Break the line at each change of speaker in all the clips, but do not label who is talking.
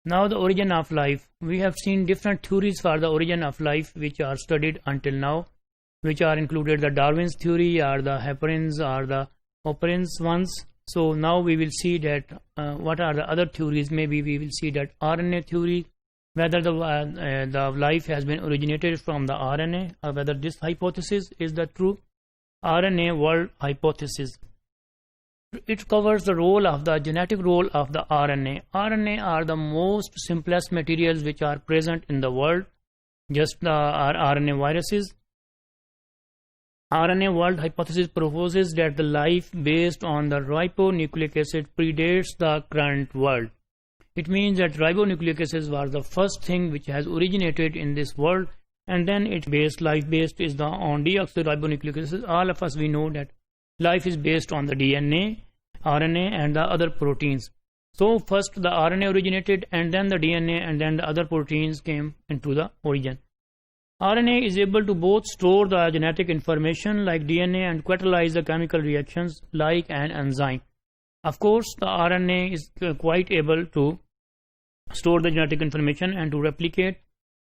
Now the origin of life. We have seen different theories for the origin of life which are studied until now, which are included the Darwin's theory or the Heperin's or the Oparin's ones. So now we will see that what are the other theories. Maybe we will see that RNA theory, whether the life has been originated from the RNA, or whether this hypothesis is the true RNA world hypothesis. It covers the role of the genetic role of the RNA. RNA are the most simplest materials which are present in the world, just the RNA viruses. RNA world hypothesis proposes that the life based on the ribonucleic acid predates the current world. It means that ribonucleic acid was the first thing which has originated in this world, and then life based is on deoxyribonucleic acid. All of us we know that life is based on the DNA, RNA and the other proteins. So first the RNA originated, and then the DNA, and then the other proteins came into the origin. RNA is able to both store the genetic information like DNA and catalyze the chemical reactions like an enzyme. Of course, the RNA is quite able to store the genetic information and to replicate.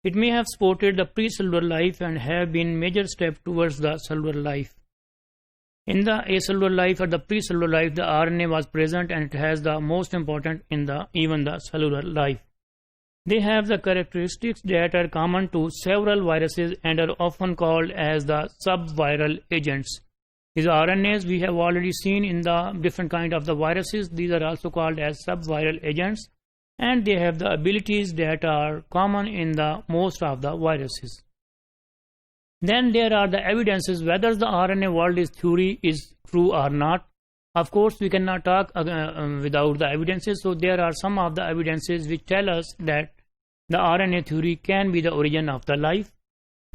It may have supported the pre-cellular life and have been major step towards the cellular life. In the acellular life or the pre-cellular life, the RNA was present, and it has the most important in even the cellular life. They have the characteristics that are common to several viruses and are often called as the subviral agents. These RNAs we have already seen in the different kind of the viruses. These are also called as subviral agents, and they have the abilities that are common in the most of the viruses. Then there are the evidences whether the RNA world is theory is true or not. Of course, we cannot talk without the evidences. So there are some of the evidences which tell us that the RNA theory can be the origin of the life.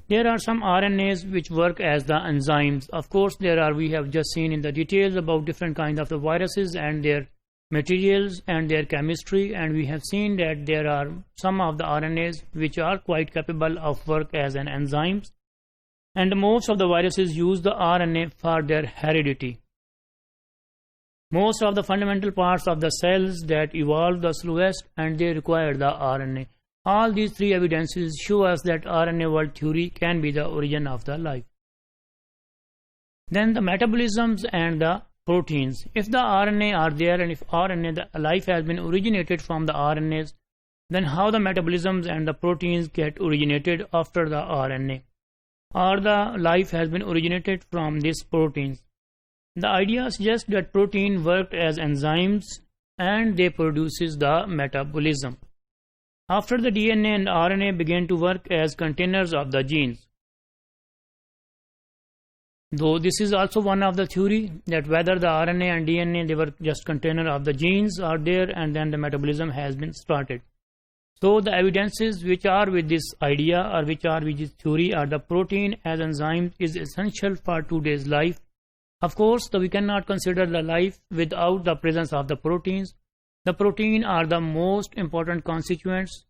There are some RNAs which work as the enzymes. Of course, we have just seen in the details about different kinds of the viruses and their materials and their chemistry, and we have seen that there are some of the RNAs which are quite capable of work as an enzymes. And most of the viruses use the RNA for their heredity. Most of the fundamental parts of the cells that evolve the slowest, and they require the RNA. All these three evidences show us that RNA world theory can be the origin of the life. Then the metabolisms and the proteins. If the RNA are there, and if the life has been originated from the RNAs, then how the metabolisms and the proteins get originated after the RNA? Or the life has been originated from these proteins. The idea suggests that protein worked as enzymes and they produces the metabolism. After the DNA and RNA began to work as containers of the genes. Though this is also one of the theory that whether the RNA and DNA they were just container of the genes are there, and then the metabolism has been started. So the evidences which are with this idea or which are with this theory are the protein as enzyme is essential for today's life. Of course, we cannot consider the life without the presence of the proteins. The protein are the most important constituents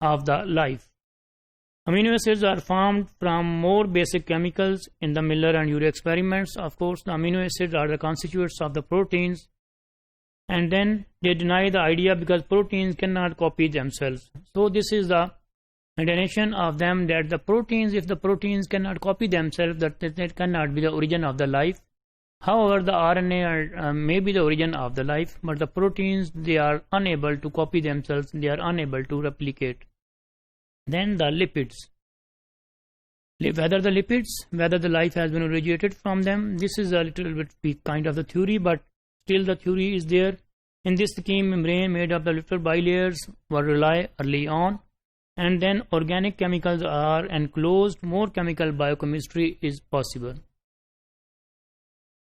of the life. Amino acids are formed from more basic chemicals in the Miller and Urey experiments. Of course, the amino acids are the constituents of the proteins. And then they deny the idea because proteins cannot copy themselves. So this is the explanation of them that the proteins, if the proteins cannot copy themselves, that cannot be the origin of the life. However, the RNA may be the origin of the life, but the proteins, they are unable to copy themselves, they are unable to replicate. Then the lipids. Whether the life has been originated from them, this is a little bit kind of the theory, but still the theory is there. In this scheme, membrane made of the lipid bilayers were rely early on, and then organic chemicals are enclosed, more chemical biochemistry is possible.